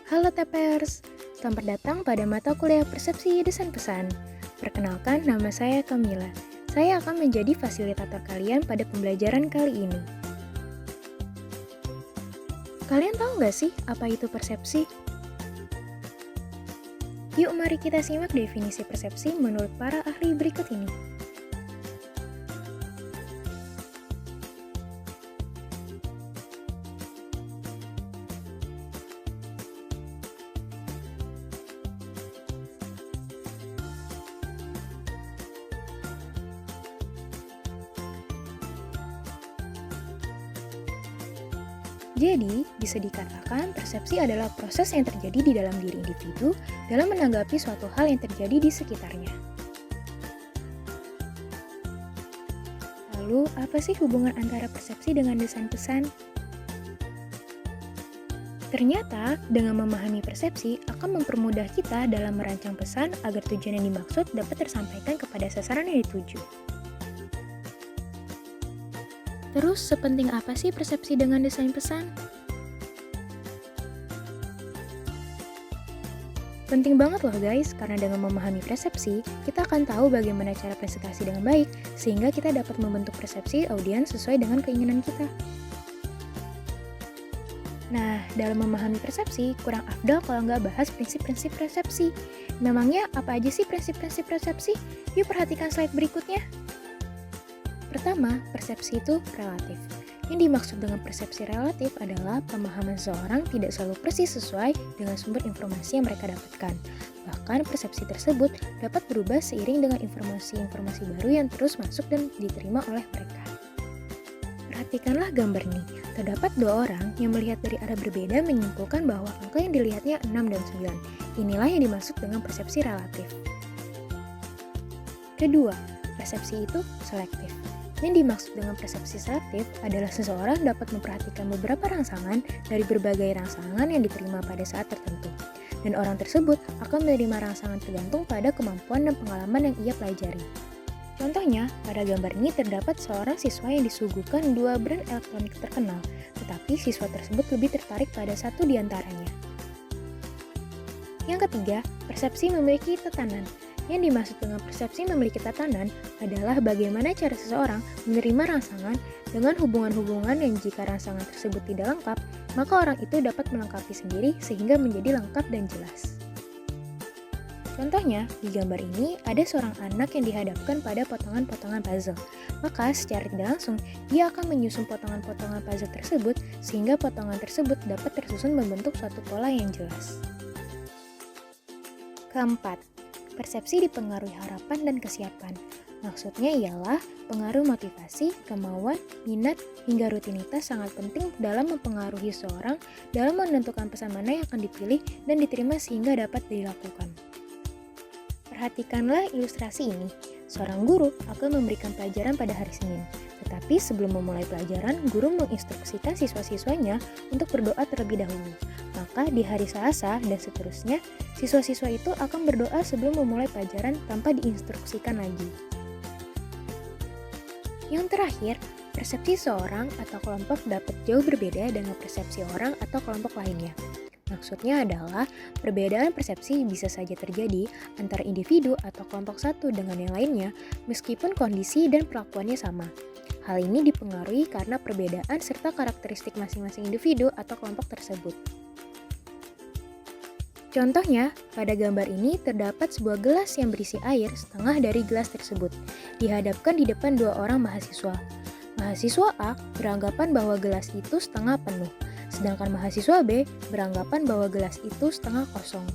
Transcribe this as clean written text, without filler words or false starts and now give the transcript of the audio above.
Halo TPers, selamat datang pada mata kuliah Persepsi Desain Pesan. Perkenalkan, nama saya Kamila. Saya akan menjadi fasilitator kalian pada pembelajaran kali ini. Kalian tahu nggak sih apa itu persepsi? Yuk mari kita simak definisi persepsi menurut para ahli berikut ini. Jadi, bisa dikatakan persepsi adalah proses yang terjadi di dalam diri individu dalam menanggapi suatu hal yang terjadi di sekitarnya. Lalu, apa sih hubungan antara persepsi dengan desain pesan? Ternyata, dengan memahami persepsi akan mempermudah kita dalam merancang pesan agar tujuan yang dimaksud dapat tersampaikan kepada sasaran yang dituju. Terus, sepenting apa sih persepsi dengan desain pesan? Penting banget loh guys, karena dengan memahami persepsi, kita akan tahu bagaimana cara presentasi dengan baik, sehingga kita dapat membentuk persepsi audiens sesuai dengan keinginan kita. Nah, dalam memahami persepsi, kurang afdol kalau nggak bahas prinsip-prinsip persepsi. Memangnya apa aja sih prinsip-prinsip persepsi? Yuk perhatikan slide berikutnya. Pertama, persepsi itu relatif. Yang dimaksud dengan persepsi relatif adalah pemahaman seseorang tidak selalu persis sesuai dengan sumber informasi yang mereka dapatkan. Bahkan persepsi tersebut dapat berubah seiring dengan informasi-informasi baru yang terus masuk dan diterima oleh mereka. Perhatikanlah gambar ini. Terdapat dua orang yang melihat dari arah berbeda menyimpulkan bahwa angka yang dilihatnya 6 dan 9. Inilah yang dimaksud dengan persepsi relatif. Kedua, persepsi itu selektif. Yang dimaksud dengan persepsi selektif adalah seseorang dapat memperhatikan beberapa rangsangan dari berbagai rangsangan yang diterima pada saat tertentu. Dan orang tersebut akan menerima rangsangan tergantung pada kemampuan dan pengalaman yang ia pelajari. Contohnya, pada gambar ini terdapat seorang siswa yang disuguhkan dua brand elektronik terkenal, tetapi siswa tersebut lebih tertarik pada satu di antaranya. Yang ketiga, persepsi memiliki tatanan. Yang dimaksud dengan persepsi memiliki tatanan adalah bagaimana cara seseorang menerima rangsangan dengan hubungan-hubungan yang jika rangsangan tersebut tidak lengkap, maka orang itu dapat melengkapi sendiri sehingga menjadi lengkap dan jelas. Contohnya, di gambar ini ada seorang anak yang dihadapkan pada potongan-potongan puzzle. Maka secara tidak langsung, dia akan menyusun potongan-potongan puzzle tersebut sehingga potongan tersebut dapat tersusun membentuk suatu pola yang jelas. Keempat, persepsi dipengaruhi harapan dan kesiapan. Maksudnya ialah pengaruh motivasi, kemauan, minat, hingga rutinitas sangat penting dalam mempengaruhi seseorang dalam menentukan pesan mana yang akan dipilih dan diterima sehingga dapat dilakukan. Perhatikanlah ilustrasi ini. Seorang guru akan memberikan pelajaran pada hari Senin. Tetapi sebelum memulai pelajaran, guru menginstruksikan siswa-siswanya untuk berdoa terlebih dahulu. Maka di hari Selasa dan seterusnya, siswa-siswa itu akan berdoa sebelum memulai pelajaran tanpa diinstruksikan lagi. Yang terakhir, persepsi seorang atau kelompok dapat jauh berbeda dengan persepsi orang atau kelompok lainnya. Maksudnya adalah, perbedaan persepsi bisa saja terjadi antara individu atau kelompok satu dengan yang lainnya, meskipun kondisi dan perlakuannya sama. Hal ini dipengaruhi karena perbedaan serta karakteristik masing-masing individu atau kelompok tersebut. Contohnya, pada gambar ini terdapat sebuah gelas yang berisi air setengah dari gelas tersebut, dihadapkan di depan dua orang mahasiswa. Mahasiswa A beranggapan bahwa gelas itu setengah penuh, sedangkan mahasiswa B beranggapan bahwa gelas itu setengah kosong.